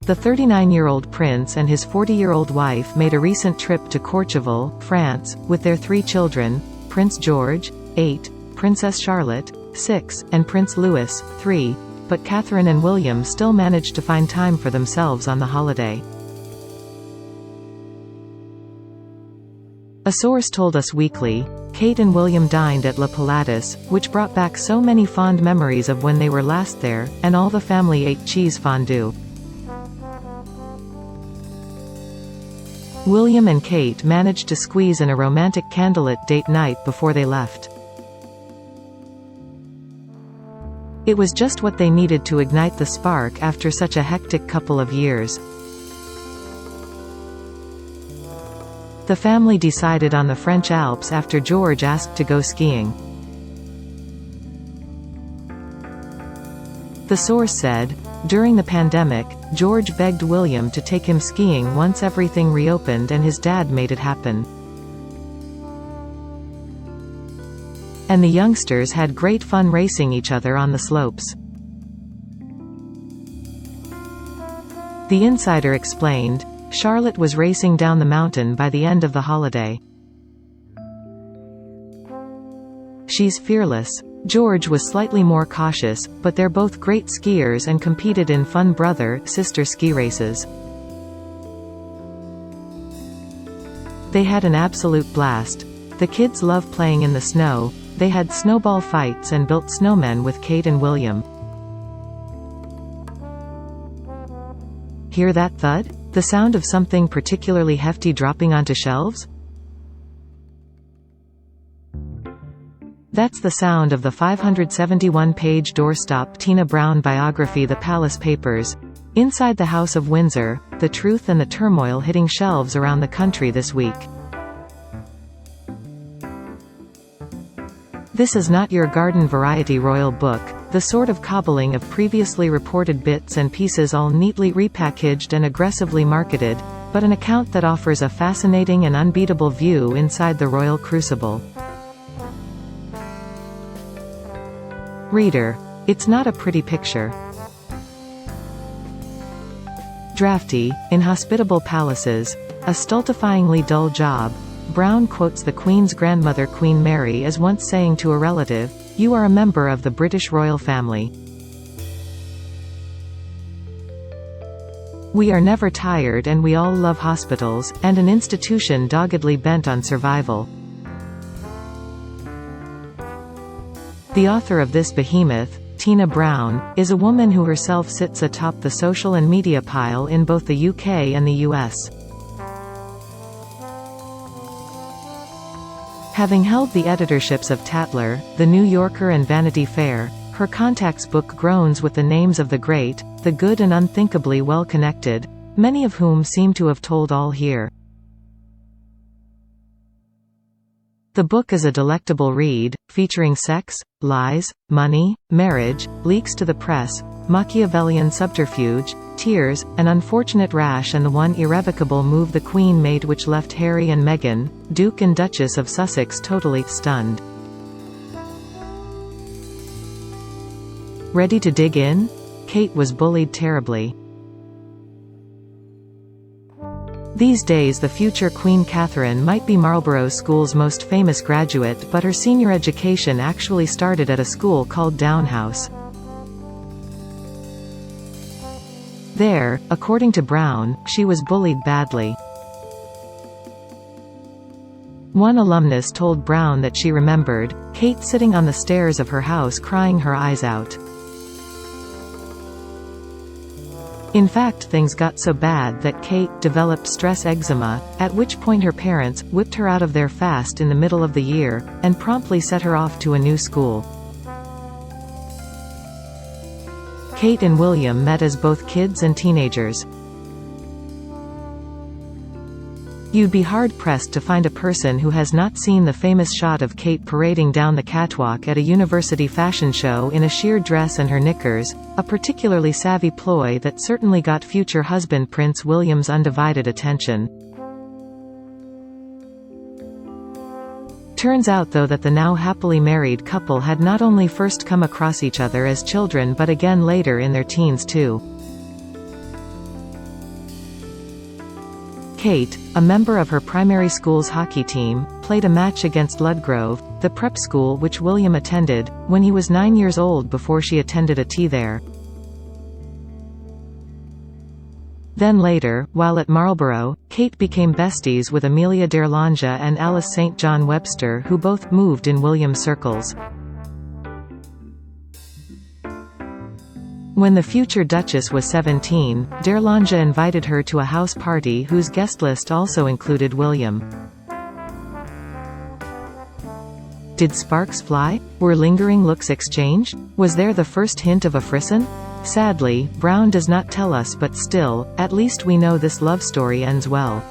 The 39-year-old prince and his 40-year-old wife made a recent trip to Courchevel, France, with their 3 children, Prince George, 8, Princess Charlotte, 6, and Prince Louis, 3, but Catherine and William still managed to find time for themselves on the holiday. A source told Us Weekly, Kate and William dined at La Pilatus, which brought back so many fond memories of when they were last there, and all the family ate cheese fondue. William and Kate managed to squeeze in a romantic candlelit date night before they left. It was just what they needed to ignite the spark after such a hectic couple of years. The family decided on the French Alps after George asked to go skiing. The source said, during the pandemic, George begged William to take him skiing once everything reopened, and his dad made it happen. And the youngsters had great fun racing each other on the slopes. The insider explained, Charlotte was racing down the mountain by the end of the holiday. She's fearless. George was slightly more cautious, but they're both great skiers and competed in fun brother-sister ski races. They had an absolute blast. The kids love playing in the snow. They had snowball fights and built snowmen with Kate and William. Hear that thud? The sound of something particularly hefty dropping onto shelves? That's the sound of the 571-page doorstop Tina Brown biography The Palace Papers. Inside the House of Windsor, the truth and the turmoil hitting shelves around the country this week. This is not your garden variety royal book, the sort of cobbling of previously reported bits and pieces all neatly repackaged and aggressively marketed, but an account that offers a fascinating and unbeatable view inside the royal crucible. Reader, it's not a pretty picture. Drafty, inhospitable palaces, a stultifyingly dull job. Brown quotes the Queen's grandmother Queen Mary as once saying to a relative, "You are a member of the British royal family. We are never tired and we all love hospitals, and an institution doggedly bent on survival." The author of this behemoth, Tina Brown, is a woman who herself sits atop the social and media pile in both the UK and the US. Having held the editorships of Tatler, The New Yorker and Vanity Fair, her contacts book groans with the names of the great, the good and unthinkably well-connected, many of whom seem to have told all here. The book is a delectable read, featuring sex, lies, money, marriage, leaks to the press, Machiavellian subterfuge, tears, an unfortunate rash, and the one irrevocable move the Queen made which left Harry and Meghan, Duke and Duchess of Sussex, totally stunned. Ready to dig in? Kate was bullied terribly. These days the future Queen Catherine might be Marlborough School's most famous graduate, but her senior education actually started at a school called Downe House. There, according to Brown, she was bullied badly. One alumnus told Brown that she remembered Kate sitting on the stairs of her house crying her eyes out. In fact, things got so bad that Kate developed stress eczema, at which point her parents whipped her out of there fast in the middle of the year, and promptly set her off to a new school. Kate and William met as both kids and teenagers. You'd be hard-pressed to find a person who has not seen the famous shot of Kate parading down the catwalk at a university fashion show in a sheer dress and her knickers, a particularly savvy ploy that certainly got future husband Prince William's undivided attention. Turns out though that the now happily married couple had not only first come across each other as children but again later in their teens too. Kate, a member of her primary school's hockey team, played a match against Ludgrove, the prep school which William attended, when he was 9 years old before she attended a tea there. Then later, while at Marlborough, Kate became besties with Amelia d'Erlange and Alice St. John Webster, who both moved in William's circles. When the future Duchess was 17, d'Erlange invited her to a house party whose guest list also included William. Did sparks fly? Were lingering looks exchanged? Was there the first hint of a frisson? Sadly, Brown does not tell us, but still, at least we know this love story ends well.